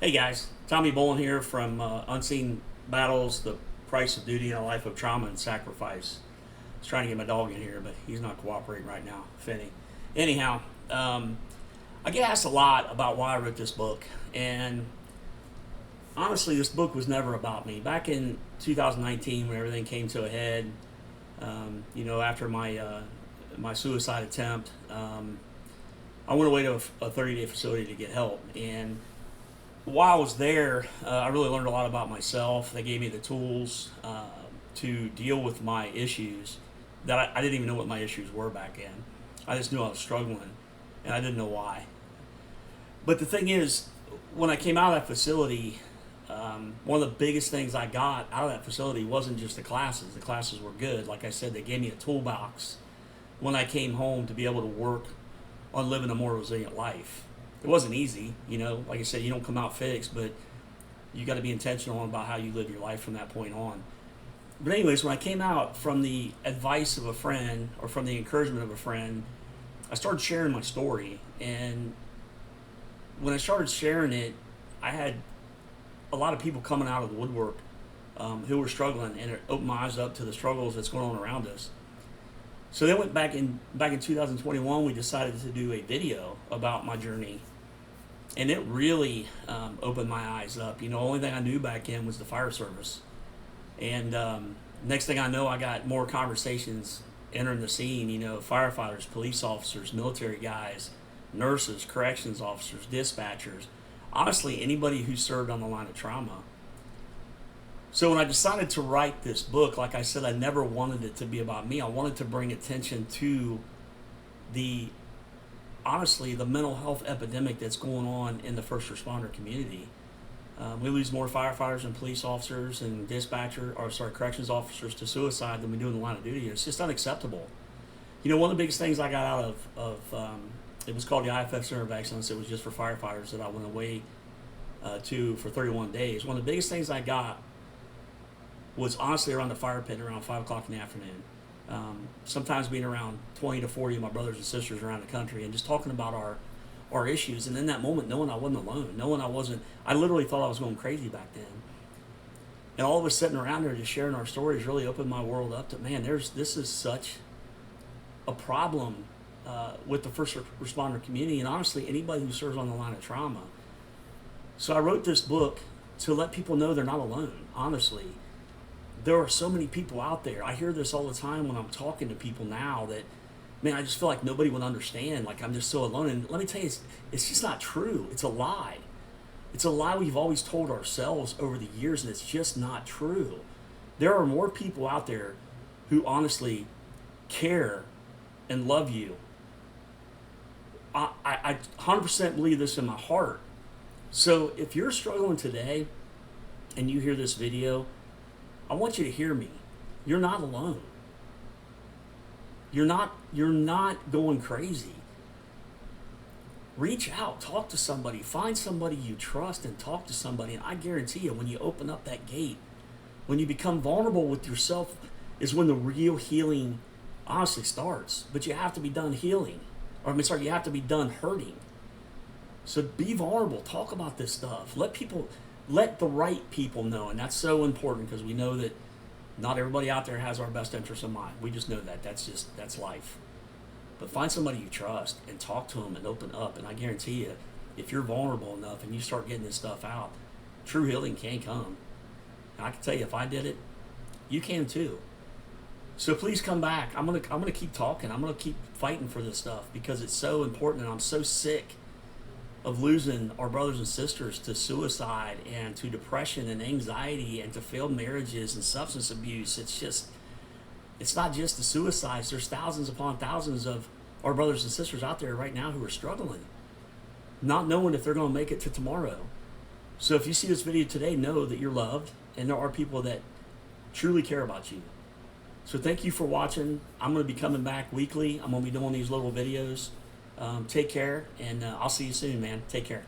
Hey guys, Tommy Bolin here from Unseen Battles, The Price of Duty, and a Life of Trauma and Sacrifice. I was trying to get my dog in here, but he's not cooperating right now, Finney. Anyhow, I get asked a lot about why I wrote this book, and honestly, this book was never about me. Back in 2019, when everything came to a head, after my suicide attempt, I went away to a 30-day facility to get help, and while I was there, I really learned a lot about myself. They gave me the tools to deal with my issues that I didn't even know what my issues were back then. I just knew I was struggling, and I didn't know why. But the thing is, when I came out of that facility, one of the biggest things I got out of that facility wasn't just the classes. The classes were good. Like I said, they gave me a toolbox when I came home to be able to work on living a more resilient life. It wasn't easy, like I said, you don't come out fixed, but you got to be intentional about how you live your life from that point on. But anyways, when I came out, from the advice of a friend or from the encouragement of a friend, I started sharing my story. And when I started sharing it, I had a lot of people coming out of the woodwork who were struggling, and it opened my eyes up to the struggles that's going on around us. So then went back in 2021, we decided to do a video about my journey, and it really opened my eyes up. The only thing I knew back then was the fire service, and next thing I know, I got more conversations entering the scene. Firefighters, police officers, military guys, nurses, corrections officers, dispatchers, honestly anybody who served on the line of trauma. So when I decided to write this book, like I said, I never wanted it to be about me. I wanted to bring attention to the mental health epidemic that's going on in the first responder community. We lose more firefighters and police officers and corrections officers to suicide than we do in the line of duty. It's just unacceptable. One of the biggest things I got out of it was called the IFF Center of Excellence. It was just for firefighters that I went away to for 31 days. One of the biggest things I got was honestly around the fire pit around 5 o'clock in the afternoon. Sometimes being around 20 to 40 of my brothers and sisters around the country and just talking about our issues. And in that moment, knowing I wasn't alone, I literally thought I was going crazy back then. And all of us sitting around there just sharing our stories really opened my world up to, man, this is such a problem with the first responder community, and honestly, anybody who serves on the line of trauma. So I wrote this book to let people know they're not alone, honestly. There are so many people out there. I hear this all the time when I'm talking to people now that, man, I just feel like nobody would understand. Like I'm just so alone. And let me tell you, it's just not true. It's a lie. It's a lie we've always told ourselves over the years, and it's just not true. There are more people out there who honestly care and love you. I 100% believe this in my heart. So if you're struggling today and you hear this video, I want you to hear me. You're not alone. You're not going crazy. Reach out, talk to somebody, find somebody you trust and talk to somebody. And I guarantee you, when you open up that gate, when you become vulnerable with yourself, is when the real healing honestly starts. But you have to be done healing. You have to be done hurting. So be vulnerable, talk about this stuff. Let the right people know, and that's so important because we know that not everybody out there has our best interests in mind. We just know that. That's life. But find somebody you trust and talk to them and open up. And I guarantee you, if you're vulnerable enough and you start getting this stuff out, true healing can come. And I can tell you, if I did it, you can too. So please come back. I'm gonna keep talking. I'm gonna keep fighting for this stuff because it's so important, and I'm so sick of losing our brothers and sisters to suicide and to depression and anxiety and to failed marriages and substance abuse. It's not just the suicides. There's thousands upon thousands of our brothers and sisters out there right now who are struggling, not knowing if they're going to make it to tomorrow. So if you see this video today, know that you're loved, and there are people that truly care about you. So thank you for watching. I'm going to be coming back weekly. I'm going to be doing these little videos. Take care, and I'll see you soon, man. Take care.